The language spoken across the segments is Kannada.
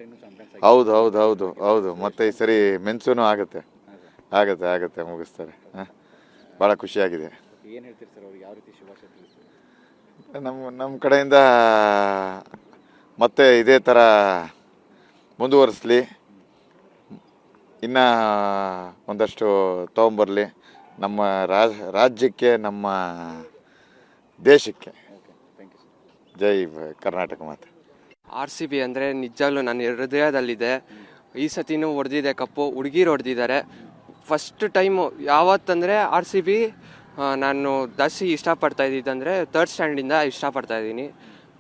ಇನ್ನೂ ಚಾಂಪಿಯನ್ಸ್ ಹೌದು ಹೌದು ಹೌದು ಹೌದು. ಮತ್ತು ಈ ಸರಿ ಮೆನ್ಸೂನು ಆಗುತ್ತೆ ಆಗುತ್ತೆ ಆಗುತ್ತೆ ಮುಗಿಸ್ತಾರೆ. ಭಾಳ ಖುಷಿಯಾಗಿದೆ. ಏನು ಹೇಳ್ತೀರಿ ಸರ್ ಅವ್ರಿಗೆ, ಯಾವ ರೀತಿ ಶುಭಾಶಯ ತಿಳಿಸ್ತೀರಿ? ನಮ್ಮ ಕಡೆಯಿಂದ ಮತ್ತೆ ಇದೇ ಥರ ಮುಂದುವರಿಸಲಿ, ಇನ್ನು ಒಂದಷ್ಟು ತೊಗೊಂಬರಲಿ ನಮ್ಮ ರಾಜ್ಯಕ್ಕೆ, ನಮ್ಮ ದೇಶಕ್ಕೆ. ಜೈ ಕರ್ನಾಟಕ ಮಾತೆ. RCB ಅಂದರೆ ನಿಜವಾಗ್ಲೂ ನನ್ನ ಹೃದಯದಲ್ಲಿದೆ. ಈ ಸತಿನೂ ಹೊಡೆದಿದೆ ಕಪ್ಪು, ಹುಡುಗಿರು ಹೊಡೆದಿದ್ದಾರೆ. ಫಸ್ಟ್ ಟೈಮು ಯಾವತ್ತಂದರೆ RCB ನಾನು ಜಾಸ್ತಿ ಇಷ್ಟಪಡ್ತಾ ಇದ್ದಿದ್ದಂದರೆ ಥರ್ಡ್ ಸ್ಟ್ಯಾಂಡಿಂದ ಇಷ್ಟಪಡ್ತಾ ಇದ್ದೀನಿ.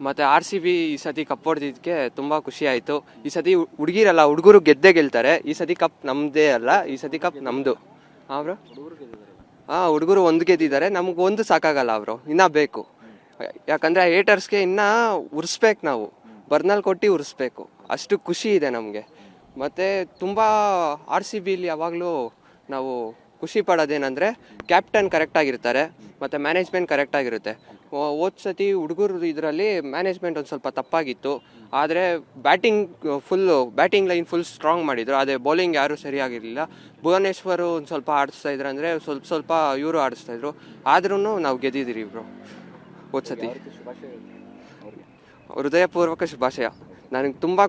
ಮತ್ತು RCB ಈ ಸತಿ ಕಪ್ ಹೊಡೆದಿದ್ದಕ್ಕೆ ತುಂಬ ಖುಷಿ ಆಯಿತು. ಈ ಸತಿ ಹುಡುಗಿರಲ್ಲ, ಹುಡುಗರು ಗೆದ್ದೇ ಗೆಲ್ತಾರೆ. ಈ ಸತಿ ಕಪ್ ನಮ್ಮದೇ ಅಲ್ಲ, ಈ ಸತಿ ಕಪ್ ನಮ್ಮದು. ಅವರು ಹುಡುಗರು ಒಂದು ಗೆದ್ದಿದ್ದಾರೆ, ನಮ್ಗೆ ಒಂದು ಸಾಕಾಗಲ್ಲ ಅವರು, ಇನ್ನೂ ಬೇಕು. ಯಾಕಂದರೆ ಹೇಟರ್ಸ್ಗೆ ಇನ್ನೂ ಉರಿಸ್ಬೇಕು, ನಾವು ಬರ್ನಲ್ಲಿ ಕೊಟ್ಟು ಉರಿಸ್ಬೇಕು. ಅಷ್ಟು ಖುಷಿ ಇದೆ ನಮಗೆ. ಮತ್ತು ತುಂಬ RCBಲಿ ಯಾವಾಗಲೂ ನಾವು ಖುಷಿ ಪಡೋದೇನೆಂದರೆ ಕ್ಯಾಪ್ಟನ್ ಕರೆಕ್ಟಾಗಿರ್ತಾರೆ ಮತ್ತು ಮ್ಯಾನೇಜ್ಮೆಂಟ್ ಕರೆಕ್ಟಾಗಿರುತ್ತೆ. ಹೋದ ಸತಿ ಹುಡುಗರು ಇದರಲ್ಲಿ ಮ್ಯಾನೇಜ್ಮೆಂಟ್ ಒಂದು ಸ್ವಲ್ಪ ತಪ್ಪಾಗಿತ್ತು. ಆದರೆ ಬ್ಯಾಟಿಂಗ್ ಲೈನ್ ಫುಲ್ ಸ್ಟ್ರಾಂಗ್ ಮಾಡಿದರು. ಅದೇ ಬೌಲಿಂಗ್ ಯಾರೂ ಸರಿಯಾಗಿರಲಿಲ್ಲ. ಭುವನೇಶ್ವರು ಒಂದು ಸ್ವಲ್ಪ ಆಡಿಸ್ತಾಯಿದ್ರು, ಅಂದರೆ ಸ್ವಲ್ಪ ಇವರು ಆಡಿಸ್ತಾಯಿದ್ರು. ಆದ್ರೂ ನಾವು ಗೆದ್ದಿದ್ದೀರಿ ಇಬ್ಬರು ಹೋದ ಸತಿ. ಹೃದಯಪೂರ್ವಕ ಶುಭಾಶಯ. ನನಗೆ ತುಂಬ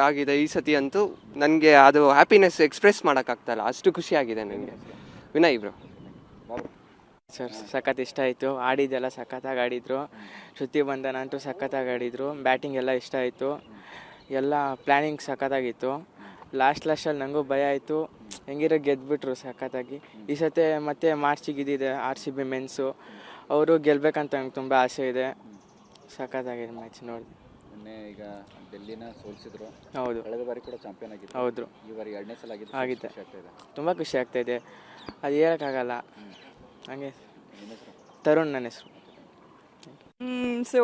ಆಗಿದೆ ಈ ಸತಿ ಅಂತೂ. ನನಗೆ ಅದು ಹ್ಯಾಪಿನೆಸ್ ಎಕ್ಸ್ಪ್ರೆಸ್ ಮಾಡೋಕ್ಕಾಗ್ತಾಯಿಲ್ಲ, ಅಷ್ಟು ಖುಷಿಯಾಗಿದೆ ನನಗೆ. ವಿನಯ್ ಬ್ರೋ. ಸರ್ ಸಖತ್ ಇಷ್ಟ ಆಯಿತು, ಆಡಿದ್ದೆಲ್ಲ ಸಖತ್ತಾಗಿ ಆಡಿದರು. ಶ್ರುತಿ ಬಂಧನ ಅಂತೂ ಸಖತ್ತಾಗಿ ಆಡಿದರು. ಬ್ಯಾಟಿಂಗ್ ಎಲ್ಲ ಇಷ್ಟ ಆಯಿತು, ಎಲ್ಲ ಪ್ಲ್ಯಾನಿಂಗ್ ಸಖತ್ತಾಗಿತ್ತು. ಲಾಸ್ಟಲ್ಲಿ ನನಗೂ ಭಯ ಆಯಿತು, ಹೆಂಗಿರೋ ಗೆದ್ದುಬಿಟ್ರು ಸಖತ್ತಾಗಿ. ಈ ಸತಿ ಮತ್ತೆ ಮಾರ್ಚಿಗೆ ಇದ್ದಿದೆ RCB ಮೆನ್ಸು, ಅವರು ಗೆಲ್ಲಬೇಕಂತ ನಂಗೆ ತುಂಬ ಆಸೆ ಇದೆ. ಸಖತ್ತಾಗಿದೆ ಮ್ಯಾಚ್ ನೋಡಿ. ಈಗ ಡೆಲ್ಲಿನ ಸೋಲಿಸಿದ್ರು. ಹೌದು, ಕಳೆದ ಬಾರಿ ಕೂಡ ಚಾಂಪಿಯನ್ ಆಗಿತ್ತು. ಹೌದು, ಈ ಬಾರಿ 2ನೇ ಸಲ ಆಗಿದೆ. ತುಂಬ ಖುಷಿ ಆಗ್ತಾಯಿದೆ, ಅದು ಹೇಳೋಕ್ಕಾಗಲ್ಲ. ಹಾಗೆ ತರುಣ್ ನನ್ನ ಹೆಸರು. ಸೊ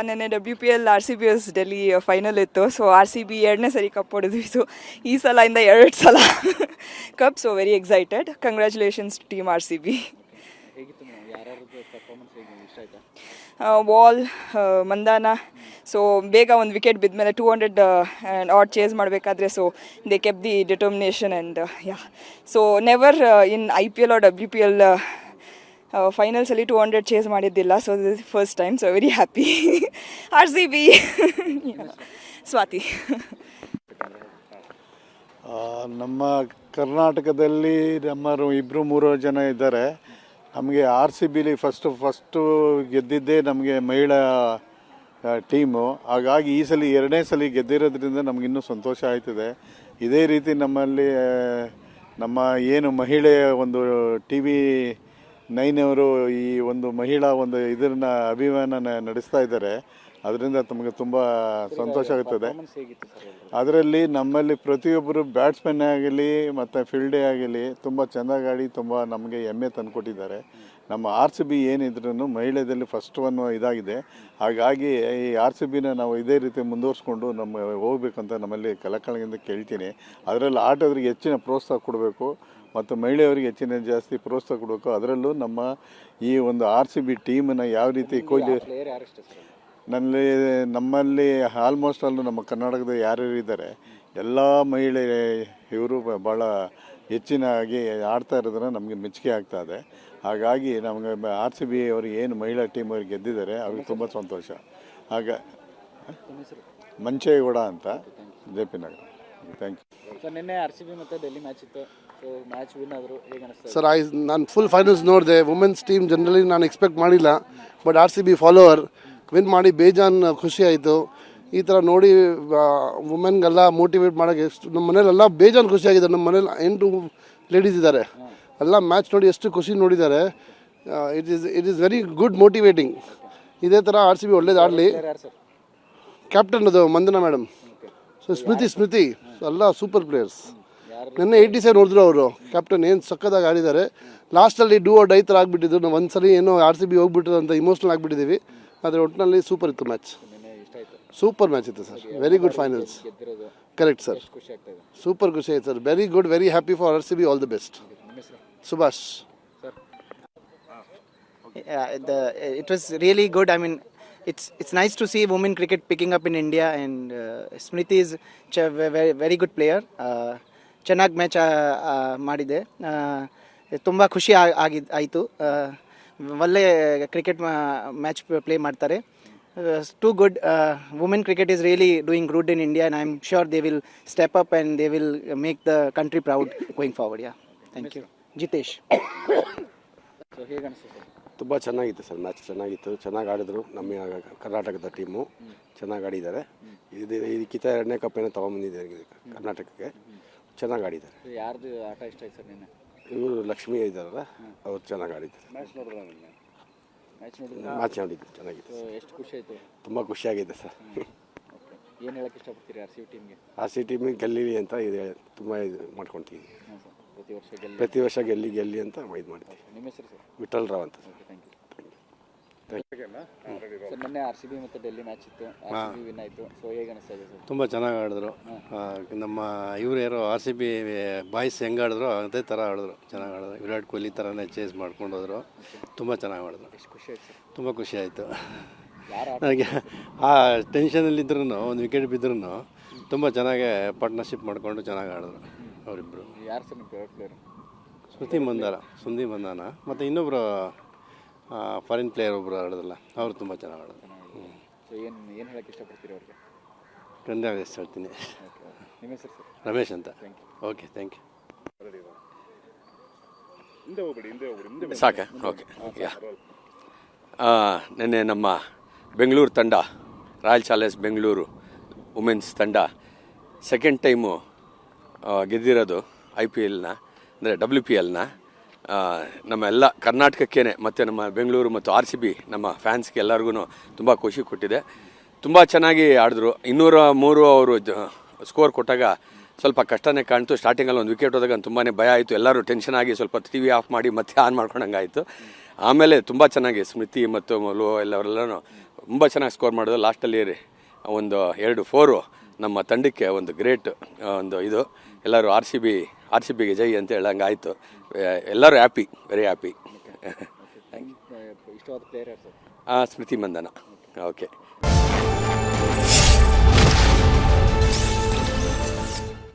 ನೆನ್ನೆ WPL RCB ಡೆಲ್ಲಿ ಫೈನಲ್ ಇತ್ತು. ಸೊ RCB 2ನೇ ಸರಿ ಕಪ್ ಹೊಡೆದ್ವಿ. ಸೊ ಈ ಸಲ 2 ಸಲ cup. So very excited. Congratulations team RCB. ಹೇಗಿತ್ತು ಯಾರ್ಯಾರದ್ದು ಪರ್ಫಾರ್ಮೆನ್ಸ್ ಇಷ್ಟ ಆಯ್ತಾ? ವಾಲ್, ಮಂದಾನ. ಸೊ ಬೇಗ ಒಂದು ವಿಕೆಟ್ ಬಿದ್ದ ಮೇಲೆ 200 ಆಟ್ ಚೇಸ್ ಮಾಡಬೇಕಾದ್ರೆ so they kept the determination and so never in IPL or WPL ಫೈನಲ್ಸಲ್ಲಿ 200 ಚೇಸ್ ಮಾಡಿದ್ದಿಲ್ಲ. So this first time. So very happy. RCB. Swathi. ನಮ್ಮ ಕರ್ನಾಟಕದಲ್ಲಿ ನಮ್ಮರು 2-3 ಜನ ಇದ್ದಾರೆ. ನಮಗೆ RCBಲಿ ಫಸ್ಟು ಗೆದ್ದಿದ್ದೇ ನಮಗೆ ಮಹಿಳಾ ಟೀಮು. ಹಾಗಾಗಿ ಈ ಸಲ 2ನೇ ಸಲ ಗೆದ್ದಿರೋದ್ರಿಂದ ನಮಗಿನ್ನೂ ಸಂತೋಷ ಆಯ್ತದೆ. ಇದೇ ರೀತಿ ನಮ್ಮಲ್ಲಿ ನಮ್ಮ ಏನು ಮಹಿಳೆಯ ಒಂದು TV9 ಅವರು ಈ ಒಂದು ಮಹಿಳಾ ಒಂದು ಇದನ್ನ ಅಭಿಯಾನ ನಡೆಸ್ತಾ ಇದ್ದಾರೆ. ಅದರಿಂದ ನಮಗೆ ತುಂಬ ಸಂತೋಷ ಆಗುತ್ತದೆ. ಅದರಲ್ಲಿ ನಮ್ಮಲ್ಲಿ ಪ್ರತಿಯೊಬ್ಬರು ಬ್ಯಾಟ್ಸ್ಮನ್ ಆಗಲಿ ಮತ್ತು ಫೀಲ್ಡೇ ಆಗಲಿ ತುಂಬ ಚೆಂದಾಗಿ ಆಡಿ ತುಂಬ ನಮಗೆ ಹೆಮ್ಮೆ ತಂದುಕೊಟ್ಟಿದ್ದಾರೆ. ನಮ್ಮ RCB ಏನಿದ್ರೂ ಮಹಿಳೆಯಲ್ಲಿ ಫಸ್ಟ್ ಒನ್ ಇದಾಗಿದೆ. ಹಾಗಾಗಿ ಈ RCBನ ನಾವು ಇದೇ ರೀತಿ ಮುಂದುವರಿಸ್ಕೊಂಡು ಹೋಗ್ಬೇಕಂತ ನಮ್ಮಲ್ಲಿ ಕಳಕಳಿಯಿಂದ ಕೇಳ್ತೀನಿ. ಅದರಲ್ಲಿ ಆಟೋದ್ರಿಗೆ ಹೆಚ್ಚಿನ ಪ್ರೋತ್ಸಾಹ ಕೊಡಬೇಕು ಮತ್ತು ಮಹಿಳೆಯರಿಗೆ ಹೆಚ್ಚಿನ ಜಾಸ್ತಿ ಪ್ರೋತ್ಸಾಹ ಕೊಡಬೇಕು. ಅದರಲ್ಲೂ ನಮ್ಮ ಈ ಒಂದು RCB ಟೀಮನ್ನು ಯಾವ ರೀತಿ ಕೊಹ್ಲಿ ನಮ್ಮಲ್ಲಿ ಆಲ್ಮೋಸ್ಟ್ ಅಲ್ಲೂ ನಮ್ಮ ಕರ್ನಾಟಕದ ಯಾರ್ಯಾರು ಇದ್ದಾರೆ ಎಲ್ಲ ಮಹಿಳೆ ಇವರು ಭಾಳ ಹೆಚ್ಚಿನಾಗಿ ಆಡ್ತಾ ಇರೋದನ್ನ ನಮಗೆ ಮೆಚ್ಚುಗೆ ಆಗ್ತಾ ಇದೆ. ಹಾಗಾಗಿ ನಮಗೆ RCB ಅವ್ರಿಗೆ ಏನು ಮಹಿಳಾ ಟೀಮ್ ಅವ್ರಿಗೆ ಗೆದ್ದಿದ್ದಾರೆ ಅವ್ರಿಗೆ ತುಂಬ ಸಂತೋಷ. ಹಾಗ ಮಂಚೇಗೌಡ ಅಂತ JP Nagar. Thank you sir. ನಿನ್ನೆ RCB ಮತ್ತು ಡೆಲ್ಲಿ ಮ್ಯಾಚ್ ಇತ್ತು. ಸೊ ಮ್ಯಾಚ್ ವಿನ್ ಆದರು, ಹೇಗೆ ಅನಿಸ್ತಾ? ಸರ್ ನಾನು ಫುಲ್ ಫೈನಲ್ಸ್ ನೋಡಿದೆ. ವುಮೆನ್ಸ್ ಟೀಮ್ ಜನರಲಿ ನಾನು ಎಕ್ಸ್ಪೆಕ್ಟ್ ಮಾಡಿಲ್ಲ, ಬಟ್ RCB ಫಾಲೋವರ್ ವಿನ್ ಮಾಡಿ ಬೇಜಾನ್ ಖುಷಿ ಆಯಿತು. ಈ ಥರ ನೋಡಿ ವುಮೆನ್ಗೆಲ್ಲ ಮೋಟಿವೇಟ್ ಮಾಡೋಕ್ಕೆ ಎಷ್ಟು ನಮ್ಮ ಮನೇಲೆಲ್ಲ ಬೇಜಾನ್ ಖುಷಿಯಾಗಿದೆ. ನಮ್ಮ ಮನೇಲಿ 8 ಲೇಡೀಸ್ ಇದ್ದಾರೆ, ಎಲ್ಲ ಮ್ಯಾಚ್ ನೋಡಿ ಎಷ್ಟು ಖುಷಿ ನೋಡಿದ್ದಾರೆ. It is very good motivating. ಇದೇ ಥರ RCB ಒಳ್ಳೇದಾಡಲಿ. ಕ್ಯಾಪ್ಟನ್ ಅದು ಮಂದನಾ ಮೇಡಮ್. ಸೊ ಸ್ಮೃತಿ ಎಲ್ಲ ಸೂಪರ್ ಪ್ಲೇಯರ್ಸ್. ನಿನ್ನೆ 87 ಹೊಡೆದ್ರು ಅವರು. ಕ್ಯಾಪ್ಟನ್ ಏನು ಸಕ್ಕತ್ತಾಗಿ ಆಡಿದ್ದಾರೆ. ಲಾಸ್ಟಲ್ಲಿ ಡೂ ಆರ್ ಡೈ ಥರ ಆಗಿಬಿಟ್ಟಿದ್ರು. ನಾವು ಒಂದ್ಸರಿ ಏನೋ RCB ಹೋಗ್ಬಿಟ್ಟಿದ್ರು ಅಂತ ಇಮೋಷ್ನಲ್ ಆಗಿಬಿಟ್ಟಿದ್ದೀವಿ. ಆದರೆ ಒಟ್ಟಿನಲ್ಲಿ ಸೂಪರ್ ಇತ್ತು ಮ್ಯಾಚ್. ಸೂಪರ್ ಮ್ಯಾಚ್ ಇತ್ತು sir. Very good finals. Correct sir. Super ಖುಷಿ ಆಯ್ತು sir. Very good, very happy for RCB. All the best. Subhash. It was really good. I mean, it's nice to see women cricket picking up in India, and Smriti is very very good player. ಚೆನ್ನಾಗಿ ಮ್ಯಾಚ್ ಮಾಡಿದೆ, ತುಂಬ ಖುಷಿ ಆಯಿತು. ಒಳ್ಳೆ ಕ್ರಿಕೆಟ್ ಮ್ಯಾಚ್ ಪ್ಲೇ ಮಾಡ್ತಾರೆ. Too good. Women cricket is really doing good in India, and I'm sure they will step up and they will make the country proud going forward. Yeah, thank you. Jitesh. So ಹೇಗೆ ಅನಿಸ್ತು ಸರ್? ತುಂಬ ಚೆನ್ನಾಗಿತ್ತು ಸರ್, ಮ್ಯಾಚ್ ಚೆನ್ನಾಗಿತ್ತು, ಚೆನ್ನಾಗಿ ಆಡಿದ್ರು. ನಮ್ಮ ಕರ್ನಾಟಕದ ಟೀಮು ಚೆನ್ನಾಗಿ ಆಡಿದ್ದಾರೆ. ಇದಕ್ಕಿಂತ 2ನೇ ಕಪ್ಪೇನೋ ತೊಗೊಂಬಂದಿದ್ದಾರೆ ಕರ್ನಾಟಕಕ್ಕೆ, ಚೆನ್ನಾಗಿ ಆಡಿದ್ದಾರೆ. ಯಾರ್ದು ಆಟ ಇಷ್ಟ ಆಯ್ತು ಸರ್ ನಿನ್ನೆ? ಇವರು ಲಕ್ಷ್ಮಿ ಇದ್ದಾರಲ್ಲ, ಅವ್ರು ಚೆನ್ನಾಗಿ ಆಡಿದ್ದಾರೆ. ಮ್ಯಾಚ್ ನೋಡಿದ್ರು ಮ್ಯಾಚ್ ನೋಡಿದ್ದು ಚೆನ್ನಾಗಿತ್ತು. ಎಷ್ಟು ಖುಷಿ ಆಯಿತು? ತುಂಬ ಖುಷಿಯಾಗಿದೆ ಸರ್. ಏನು ಹೇಳಕ್ಕೆ ಇಷ್ಟಪಡ್ತೀರಿ ಆರ್ ಸಿ ಬಿ ಟೀಮ್ಗೆ? ಆರ್ ಸಿ ಟೀಮಿಗೆ ಗೆಲ್ಲಲಿ ಅಂತ ಇದು ತುಂಬ ಇದು ಮಾಡ್ಕೊತೀವಿ. ಹಾಂ ಸರ್, ಪ್ರತಿ ವರ್ಷ ಗೆಲ್ಲಿ ಅಂತ ಇದು ಮಾಡ್ತೀವಿ. ನಿಮ್ಮ ಹೆಸರು ಸರ್? ವಿಠಲ್ ರಾವ್ ಅಂತ. Thank you. ಸರ್ ನಿನ್ನೆ ಆರ್ ಸಿ ಬಿ ಮತ್ತು ಡೆಲ್ಲಿ ಮ್ಯಾಚ್ ಇತ್ತು, ಆರ್ ಸಿ ಬಿ ವಿನ್ ಆಯಿತು. ಸೊ ಹೇಗೆ ಅನಿಸ್ತಾ ಇದೆ ಸರ್? ತುಂಬ ಚೆನ್ನಾಗಿ ಆಡಿದ್ರು. ನಮ್ಮ ಇವರು ಯಾರೋ ಆರ್ ಸಿ ಬಿ ಬಾಯ್ಸ್ ಹೆಂಗೆ ಆಡಿದ್ರು ಅದೇ ಥರ ಆಡಿದ್ರು, ಚೆನ್ನಾಗಿ ಆಡಿದ್ರು. ವಿರಾಟ್ ಕೊಹ್ಲಿ ಥರನೇ ಚೇಸ್ ಮಾಡ್ಕೊಂಡು ಹೋದರು, ತುಂಬ ಚೆನ್ನಾಗಿ ಆಡಿದ್ರು. ಎಷ್ಟು ಖುಷಿ ಆಯ್ತು ಸರ್? ತುಂಬ ಖುಷಿ ಆಯಿತು. ಯಾರು ನನಗೆ ಆ ಟೆನ್ಷನಲ್ಲಿದ್ರೂ ಒಂದು ವಿಕೆಟ್ ಬಿದ್ದರೂ ತುಂಬ ಚೆನ್ನಾಗಿ ಪಾರ್ಟ್ನರ್ಶಿಪ್ ಮಾಡಿಕೊಂಡು ಚೆನ್ನಾಗಿ ಆಡಿದ್ರು ಅವರಿಬ್ಬರು. ಯಾರು ಸರ್ ನಿಮ್ಮ ಫೇವ್ರೆಟ್ ಪ್ಲೇಯರ್? ಸುಂದಿ ಮಂದಾನ ಮತ್ತು ಇನ್ನೊಬ್ಬರು ಫಾರಿನ್ ಪ್ಲೇಯರ್ ಒಬ್ಬರು ಆಡೋದಲ್ಲ, ಅವರು ತುಂಬ ಚೆನ್ನಾಗಿ ಆಡೋದು. ಸೊ ಏನು ಹೇಳಕ್ಕೆ ಇಷ್ಟಪಡ್ತೀರಿ ಅವ್ರಿಗೆ? ಕಂಡ್ರೆ ಎಷ್ಟು ಹೇಳ್ತೀನಿ. ನಿಮ್ಮ ಹೆಸರು ಸರ್? ರಮೇಶ್ ಅಂತ. Okay, thank you. ಸಾಕೆ, ಓಕೆ. ನಿನ್ನೆ ನಮ್ಮ ಬೆಂಗಳೂರು ತಂಡ, ರಾಯಲ್ ಚಾಲೆಂಜರ್ಸ್ ಬೆಂಗಳೂರು ವುಮೆನ್ಸ್ ತಂಡ ಸೆಕೆಂಡ್ ಟೈಮು ಗೆದ್ದಿರೋದು IPLನ, ಅಂದರೆ WPLನ. ನಮ್ಮ ಎಲ್ಲ ಕರ್ನಾಟಕಕ್ಕೇ ಮತ್ತು ನಮ್ಮ ಬೆಂಗಳೂರು ಮತ್ತು RCB ನಮ್ಮ ಫ್ಯಾನ್ಸ್ಗೆ ಎಲ್ಲರಿಗೂ ತುಂಬ ಖುಷಿ ಕೊಟ್ಟಿದೆ. ತುಂಬ ಚೆನ್ನಾಗಿ ಆಡಿದ್ರು. 203 ಅವರು ಸ್ಕೋರ್ ಕೊಟ್ಟಾಗ ಸ್ವಲ್ಪ ಕಷ್ಟನೇ ಕಾಣ್ತು. ಸ್ಟಾರ್ಟಿಂಗಲ್ಲಿ ಒಂದು ವಿಕೆಟ್ ಹೋದಾಗ ತುಂಬಾ ಭಯ ಆಯಿತು. ಎಲ್ಲರೂ ಟೆನ್ಷನ್ ಆಗಿ ಸ್ವಲ್ಪ TV ಆಫ್ ಮಾಡಿ ಮತ್ತೆ ಆನ್ ಮಾಡ್ಕೊಂಡಂಗೆ ಆಯಿತು. ಆಮೇಲೆ ತುಂಬ ಚೆನ್ನಾಗಿ ಸ್ಮೃತಿ ಮತ್ತು ಲೋ ಎಲ್ಲರೂ ತುಂಬ ಚೆನ್ನಾಗಿ ಸ್ಕೋರ್ ಮಾಡಿದ್ರು. ಲಾಸ್ಟಲ್ಲಿ ಒಂದು 2-4 ನಮ್ಮ ತಂಡಕ್ಕೆ ಒಂದು ಗ್ರೇಟ್ ಒಂದು ಇದು. ಎಲ್ಲರೂ RCBಗೆ ಜೈ ಅಂತ ಹೇಳಂಗೆ ಆಯಿತು. ಎಲ್ಲರೂ ಹ್ಯಾಪಿ, ವೆರಿ ಹ್ಯಾಪಿ. ಇಷ್ಟವಾದ ಪ್ಲೇಯರ್ ಯಾರು ಸರ್? ಸ್ಮೃತಿ ಮಂದನ. ಓಕೆ.